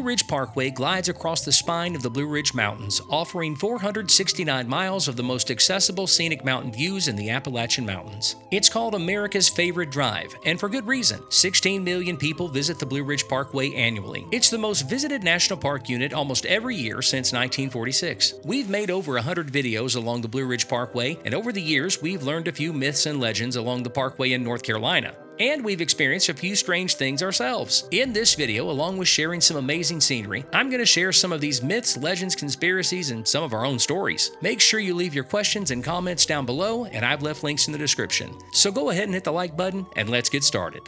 Blue Ridge Parkway glides across the spine of the Blue Ridge Mountains, offering 469 miles of the most accessible scenic mountain views in the Appalachian Mountains. It's called America's favorite drive, and for good reason. 16 million people visit the Blue Ridge Parkway annually. It's the most visited national park unit almost every year since 1946. We've made over 100 videos along the Blue Ridge Parkway, and over the years we've learned a few myths and legends along the parkway in North Carolina. And we've experienced a few strange things ourselves. In this video, along with sharing some amazing scenery, I'm going to share some of these myths, legends, conspiracies, and some of our own stories. Make sure you leave your questions and comments down below, and I've left links in the description. So go ahead and hit the like button, and let's get started.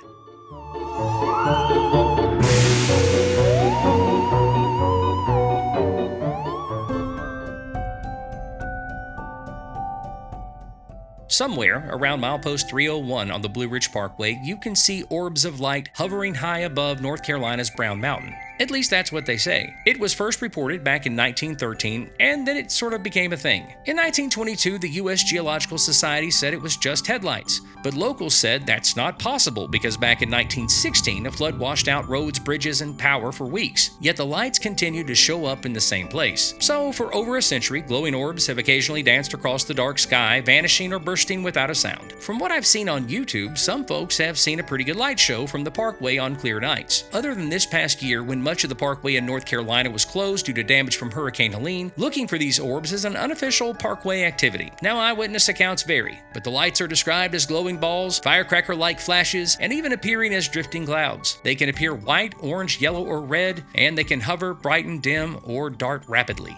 Somewhere around milepost 301 on the Blue Ridge Parkway, you can see orbs of light hovering high above North Carolina's Brown Mountain. At least that's what they say. It was first reported back in 1913, and then it sort of became a thing. In 1922, the U.S. Geological Society said it was just headlights, but locals said that's not possible because back in 1916, a flood washed out roads, bridges, and power for weeks, yet the lights continued to show up in the same place. So for over a century, glowing orbs have occasionally danced across the dark sky, vanishing or bursting without a sound. From what I've seen on YouTube, some folks have seen a pretty good light show from the parkway on clear nights. Other than this past year when much of the parkway in North Carolina was closed due to damage from Hurricane Helene, looking for these orbs is an unofficial parkway activity. Now, eyewitness accounts vary, but the lights are described as glowing balls, firecracker-like flashes, and even appearing as drifting clouds. They can appear white, orange, yellow, or red, and they can hover, brighten, dim, or dart rapidly.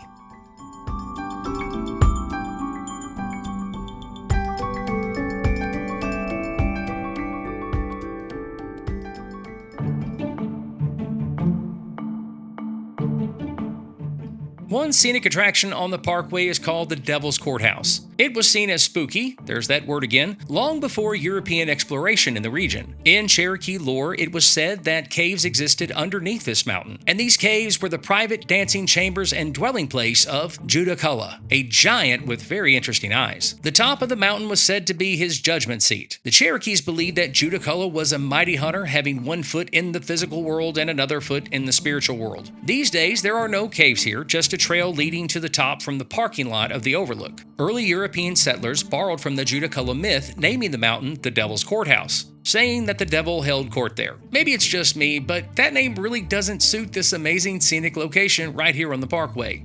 One scenic attraction on the parkway is called the Devil's Courthouse. It was seen as spooky, there's that word again, long before European exploration in the region. In Cherokee lore, it was said that caves existed underneath this mountain, and these caves were the private dancing chambers and dwelling place of Judaculla, a giant with very interesting eyes. The top of the mountain was said to be his judgment seat. The Cherokees believed that Judaculla was a mighty hunter having one foot in the physical world and another foot in the spiritual world. These days, there are no caves here, just a trail leading to the top from the parking lot of the overlook. Early European settlers borrowed from the Judaculla myth, naming the mountain the Devil's Courthouse, saying that the devil held court there. Maybe it's just me, but that name really doesn't suit this amazing scenic location right here on the parkway.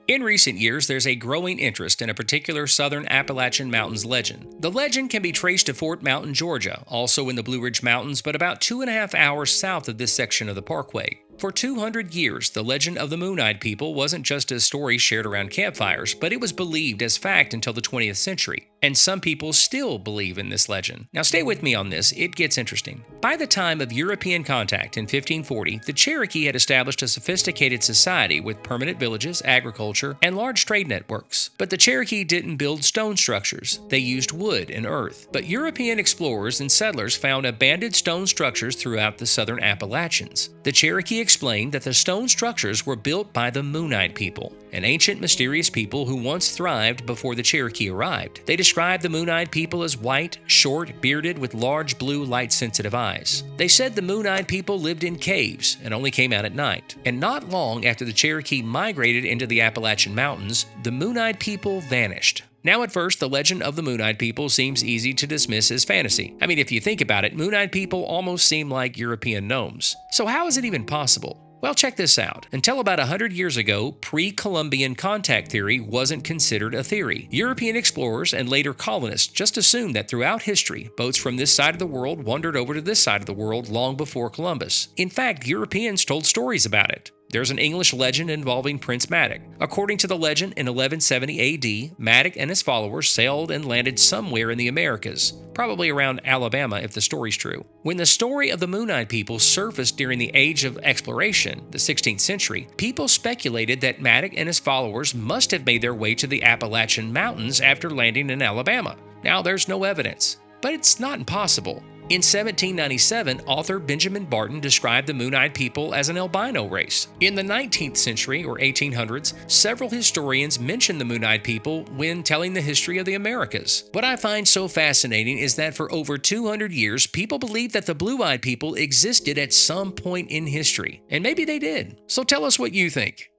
In recent years, there's a growing interest in a particular southern Appalachian Mountains legend. The legend can be traced to Fort Mountain, Georgia, also in the Blue Ridge Mountains, but about 2.5 hours south of this section of the parkway. For 200 years, the legend of the Moon-Eyed People wasn't just a story shared around campfires, but it was believed as fact until the 20th century. And some people still believe in this legend. Now stay with me on this, it gets interesting. By the time of European contact in 1540, the Cherokee had established a sophisticated society with permanent villages, agriculture, and large trade networks. But the Cherokee didn't build stone structures, they used wood and earth. But European explorers and settlers found abandoned stone structures throughout the southern Appalachians. The Cherokee explained that the stone structures were built by the Moon-Eyed People, an ancient mysterious people who once thrived before the Cherokee arrived. They described the Moon-Eyed People as white, short, bearded, with large blue light-sensitive eyes. They said the Moon-Eyed People lived in caves and only came out at night. And not long after the Cherokee migrated into the Appalachian Mountains, the Moon-Eyed People vanished. Now at first, the legend of the Moon-Eyed People seems easy to dismiss as fantasy. I mean, if you think about it, Moon-Eyed People almost seem like European gnomes. So how is it even possible? Well, check this out. Until about 100 years ago, pre-Columbian contact theory wasn't considered a theory. European explorers and later colonists just assumed that throughout history, boats from this side of the world wandered over to this side of the world long before Columbus. In fact, Europeans told stories about it. There's an English legend involving Prince Madoc. According to the legend, in 1170 AD, Madoc and his followers sailed and landed somewhere in the Americas, probably around Alabama if the story's true. When the story of the Moon-Eyed People surfaced during the Age of Exploration, the 16th century, people speculated that Madoc and his followers must have made their way to the Appalachian Mountains after landing in Alabama. Now, there's no evidence, but it's not impossible. In 1797, author Benjamin Barton described the Moon-Eyed People as an albino race. In the 19th century, or 1800s, several historians mentioned the Moon-Eyed People when telling the history of the Americas. What I find so fascinating is that for over 200 years, people believed that the Blue-Eyed People existed at some point in history. And maybe they did. So tell us what you think.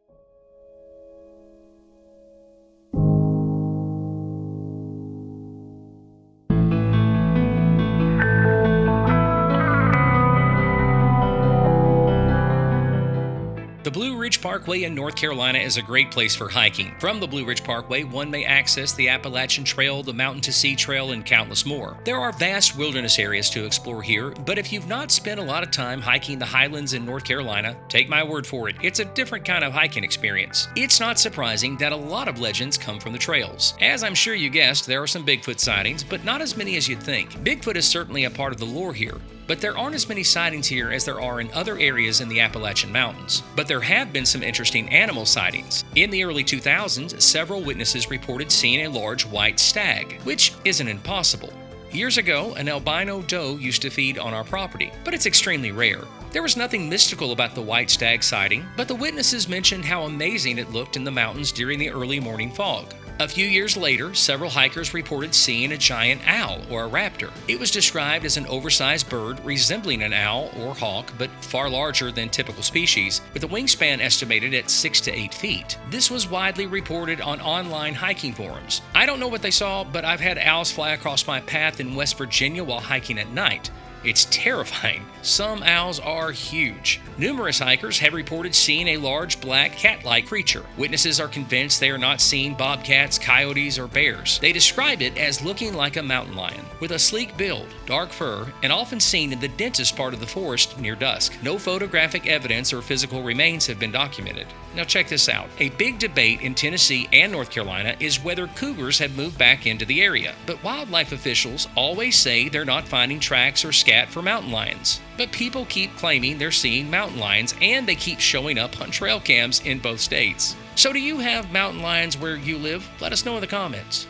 The Blue Ridge Parkway in North Carolina is a great place for hiking. From the Blue Ridge Parkway, one may access the Appalachian Trail, the Mountain to Sea Trail, and countless more. There are vast wilderness areas to explore here, but if you've not spent a lot of time hiking the highlands in North Carolina, take my word for it, it's a different kind of hiking experience. It's not surprising that a lot of legends come from the trails. As I'm sure you guessed, there are some Bigfoot sightings, but not as many as you'd think. Bigfoot is certainly a part of the lore here, but there aren't as many sightings here as there are in other areas in the Appalachian Mountains. But there have been some interesting animal sightings. In the early 2000s, several witnesses reported seeing a large white stag, which isn't impossible. Years ago, an albino doe used to feed on our property, but it's extremely rare. There was nothing mystical about the white stag sighting, but the witnesses mentioned how amazing it looked in the mountains during the early morning fog. A few years later, several hikers reported seeing a giant owl or a raptor. It was described as an oversized bird resembling an owl or hawk, but far larger than typical species, with a wingspan estimated at 6 to 8 feet. This was widely reported on online hiking forums. I don't know what they saw, but I've had owls fly across my path in West Virginia while hiking at night. It's terrifying. Some owls are huge. Numerous hikers have reported seeing a large black cat-like creature. Witnesses are convinced they are not seeing bobcats, coyotes, or bears. They describe it as looking like a mountain lion, with a sleek build, dark fur, and often seen in the densest part of the forest near dusk. No photographic evidence or physical remains have been documented. Now check this out. A big debate in Tennessee and North Carolina is whether cougars have moved back into the area, but wildlife officials always say they're not finding tracks or scat for mountain lions. But people keep claiming they're seeing mountain lions, and they keep showing up on trail cams in both states. So do you have mountain lions where you live? Let us know in the comments.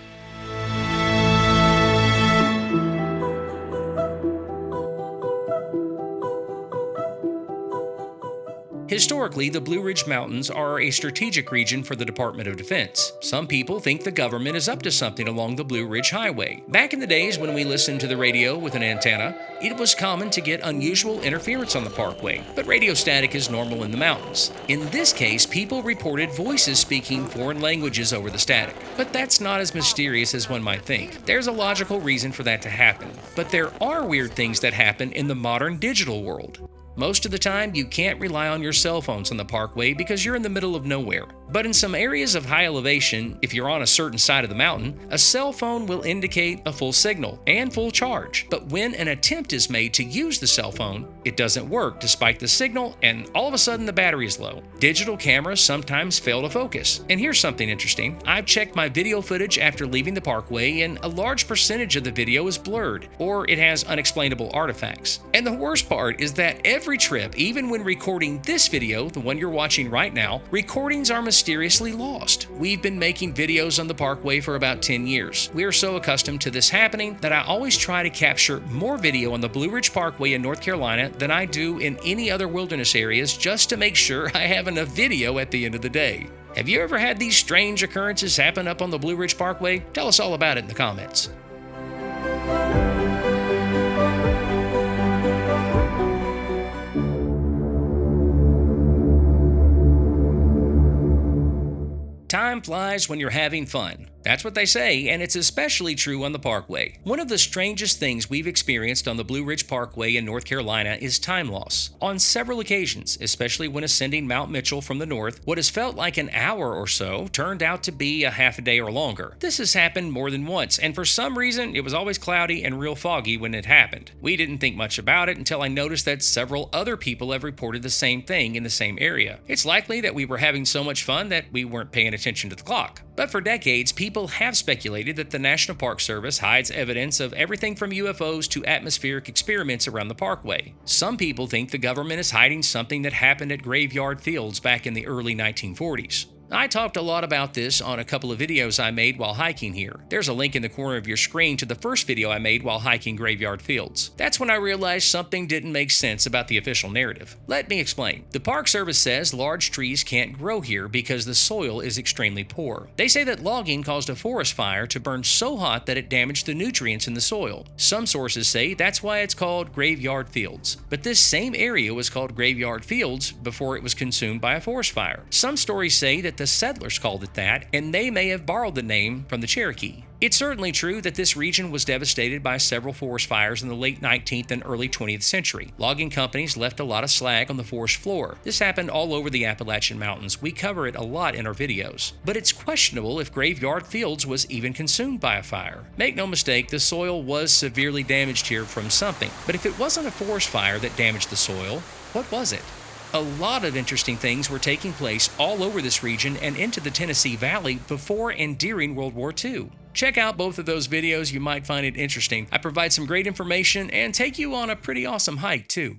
Historically, the Blue Ridge Mountains are a strategic region for the Department of Defense. Some people think the government is up to something along the Blue Ridge Highway. Back in the days when we listened to the radio with an antenna, it was common to get unusual interference on the parkway, but radio static is normal in the mountains. In this case, people reported voices speaking foreign languages over the static. But that's not as mysterious as one might think. There's a logical reason for that to happen. But there are weird things that happen in the modern digital world. Most of the time, you can't rely on your cell phones on the parkway because you're in the middle of nowhere. But in some areas of high elevation, if you're on a certain side of the mountain, a cell phone will indicate a full signal and full charge. But when an attempt is made to use the cell phone, it doesn't work despite the signal, and all of a sudden the battery is low. Digital cameras sometimes fail to focus. And here's something interesting. I've checked my video footage after leaving the parkway, and a large percentage of the video is blurred, or it has unexplainable artifacts. And the worst part is that every trip, even when recording this video, the one you're watching right now, recordings are mysteriously lost. We've been making videos on the parkway for about 10 years. We are so accustomed to this happening that I always try to capture more video on the Blue Ridge Parkway in North Carolina than I do in any other wilderness areas, just to make sure I have enough video at the end of the day. Have you ever had these strange occurrences happen up on the Blue Ridge Parkway? Tell us all about it in the comments. Time flies when you're having fun. That's what they say, and it's especially true on the Parkway. One of the strangest things we've experienced on the Blue Ridge Parkway in North Carolina is time loss. On several occasions, especially when ascending Mount Mitchell from the north, what has felt like an hour or so turned out to be a half a day or longer. This has happened more than once, and for some reason, it was always cloudy and real foggy when it happened. We didn't think much about it until I noticed that several other people have reported the same thing in the same area. It's likely that we were having so much fun that we weren't paying attention to the clock. But for decades, people have speculated that the National Park Service hides evidence of everything from UFOs to atmospheric experiments around the parkway. Some people think the government is hiding something that happened at Graveyard Fields back in the early 1940s. I talked a lot about this on a couple of videos I made while hiking here. There's a link in the corner of your screen to the first video I made while hiking Graveyard Fields. That's when I realized something didn't make sense about the official narrative. Let me explain. The Park Service says large trees can't grow here because the soil is extremely poor. They say that logging caused a forest fire to burn so hot that it damaged the nutrients in the soil. Some sources say that's why it's called Graveyard Fields. But this same area was called Graveyard Fields before it was consumed by a forest fire. Some stories say that the settlers called it that, and they may have borrowed the name from the Cherokee. It's certainly true that this region was devastated by several forest fires in the late 19th and early 20th century. Logging companies left a lot of slag on the forest floor. This happened all over the Appalachian Mountains. We cover it a lot in our videos. But it's questionable if Graveyard Fields was even consumed by a fire. Make no mistake, the soil was severely damaged here from something. But if it wasn't a forest fire that damaged the soil, what was it? A lot of interesting things were taking place all over this region and into the Tennessee Valley before and during World War II. Check out both of those videos, you might find it interesting. I provide some great information and take you on a pretty awesome hike too.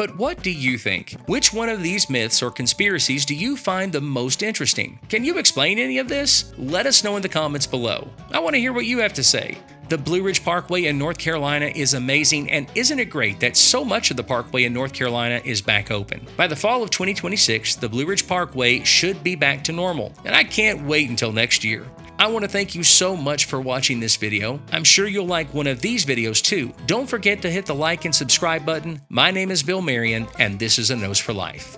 But what do you think? Which one of these myths or conspiracies do you find the most interesting? Can you explain any of this? Let us know in the comments below. I want to hear what you have to say. The Blue Ridge Parkway in North Carolina is amazing, and isn't it great that so much of the parkway in North Carolina is back open? By the fall of 2026, the Blue Ridge Parkway should be back to normal, and I can't wait until next year. I want to thank you so much for watching this video. I'm sure you'll like one of these videos too. Don't forget to hit the like and subscribe button. My name is Marion, and this is A Nose for Life.